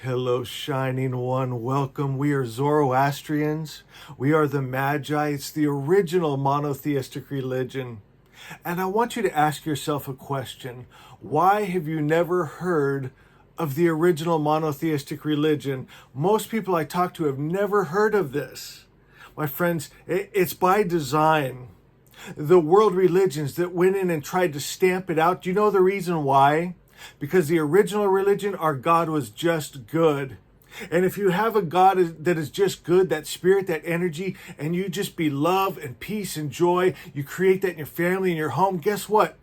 Hello, Shining One. Welcome. We are Zoroastrians. We are the Magi. It's the original monotheistic religion. And I want you to ask yourself a question. Why have you never heard of the original monotheistic religion? Most people I talk to have never heard of this. My friends, it's by design. The world religions that went in and tried to stamp it out, do you know the reason why? Because the original religion, our God was just good. And if you have a God that is just good, that spirit, that energy, and you just be love and peace and joy, you create that in your family, in your home, guess what?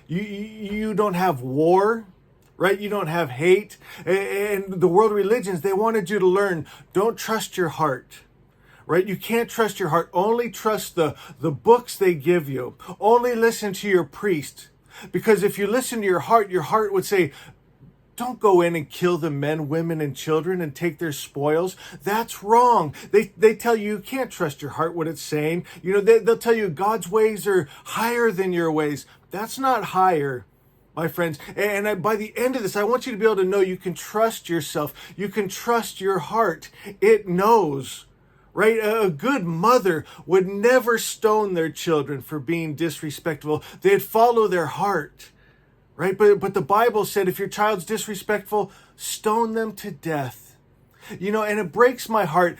You don't have war, right? You don't have hate. And the world religions, they wanted you to learn, don't trust your heart. Right? You can't trust your heart. Only trust the books they give you. Only listen to your priest. Because if you listen to your heart would say, don't go in and kill the men, women, and children and take their spoils. That's wrong. They tell you can't trust your heart, what it's saying. You know, they'll tell you God's ways are higher than your ways. That's not higher, my friends. And by the end of this, I want you to be able to know you can trust yourself. You can trust your heart. It knows. Right? A good mother would never stone their children for being disrespectful. They'd follow their heart. Right? But the Bible said if your child's disrespectful, stone them to death. You know, and it breaks my heart.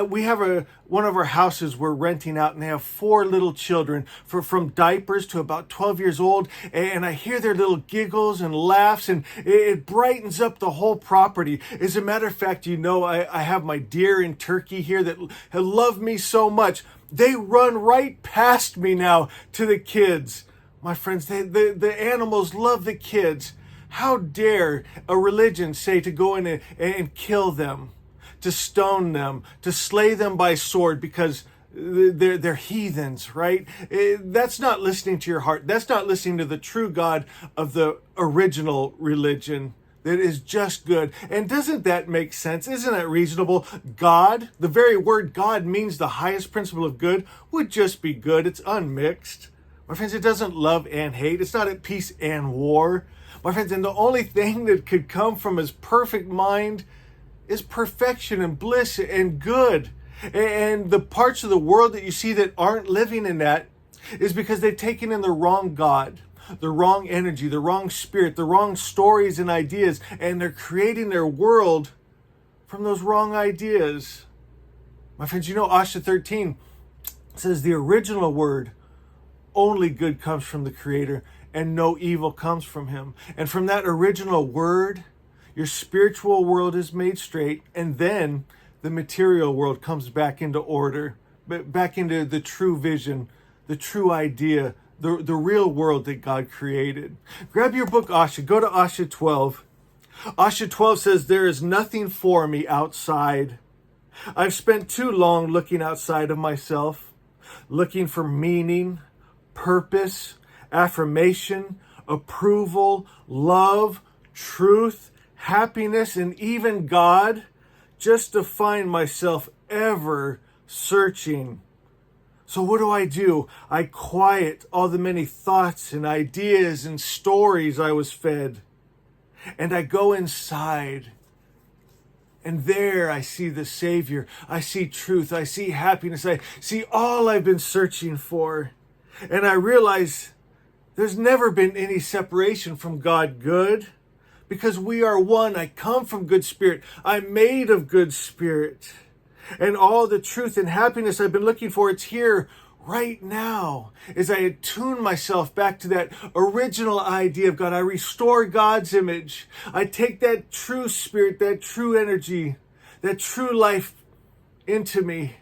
We have one of our houses we're renting out, and they have 4 little children from diapers to about 12 years old. And I hear their little giggles and laughs, and it brightens up the whole property. As a matter of fact, you know, I have my deer in Turkey here that love me so much. They run right past me now to the kids. My friends, the animals love the kids. How dare a religion say to go in and kill them, to stone them, to slay them by sword because they're heathens, right? That's not listening to your heart. That's not listening to the true God of the original religion that is just good. And doesn't that make sense? Isn't that reasonable? God, the very word God means the highest principle of good, would just be good. It's unmixed. My friends, it doesn't love and hate. It's not at peace and war. My friends, and the only thing that could come from his perfect mind is perfection and bliss and good. And the parts of the world that you see that aren't living in that is because they've taken in the wrong God, the wrong energy, the wrong spirit, the wrong stories and ideas, and they're creating their world from those wrong ideas. My friends, you know, Asha 13 says the original word, only good comes from the Creator, and no evil comes from him. And from that original word, your spiritual world is made straight, and then the material world comes back into order, back into the true vision, the true idea, the real world that God created. Grab your book, Asha. Go to Asha 12. Asha 12 says, there is nothing for me outside. I've spent too long looking outside of myself, looking for meaning, purpose, affirmation, approval, love, truth, happiness, and even God, just to find myself ever searching. So what do? I quiet all the many thoughts and ideas and stories I was fed. And I go inside. And there I see the Savior. I see truth. I see happiness. I see all I've been searching for. And I realize there's never been any separation from God good because we are one. I come from good spirit. I'm made of good spirit. And all the truth and happiness I've been looking for, it's here right now. As I attune myself back to that original idea of God, I restore God's image. I take that true spirit, that true energy, that true life into me,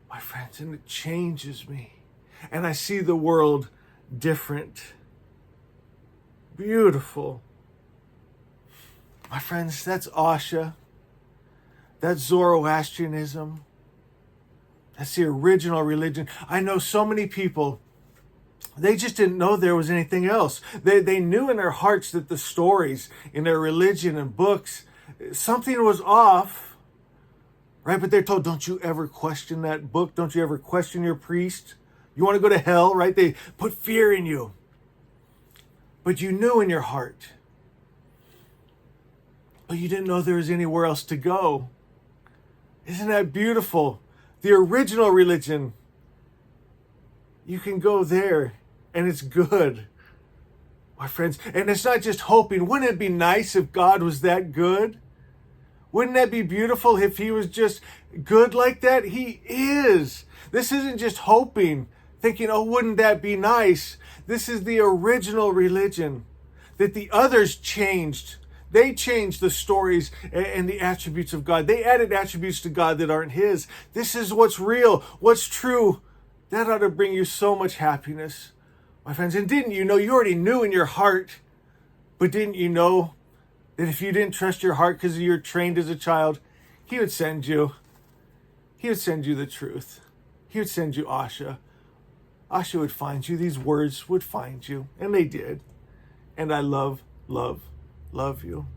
my friends, and it changes me. And I see the world different. Beautiful. My friends, that's Asha. That's Zoroastrianism. That's the original religion. I know so many people, they just didn't know there was anything else. They knew in their hearts that the stories in their religion and books, something was off, right? But they're told, don't you ever question that book. Don't you ever question your priest. You want to go to hell, right? They put fear in you. But you knew in your heart but you didn't know there was anywhere else to go. Isn't that beautiful? The original religion, you can go there and it's good, my friends. And it's not just hoping. Wouldn't it be nice if God was that good? Wouldn't that be beautiful if he was just good like that? He is. This isn't just hoping, thinking, oh, wouldn't that be nice? This is the original religion that the others changed. They changed the stories and the attributes of God. They added attributes to God that aren't his. This is what's real, what's true. That ought to bring you so much happiness, my friends. And didn't you know, you already knew in your heart, but didn't you know that if you didn't trust your heart because you're trained as a child, he would send you the truth. He would send you Asha. Asha would find you. These words would find you. And they did. And I love you.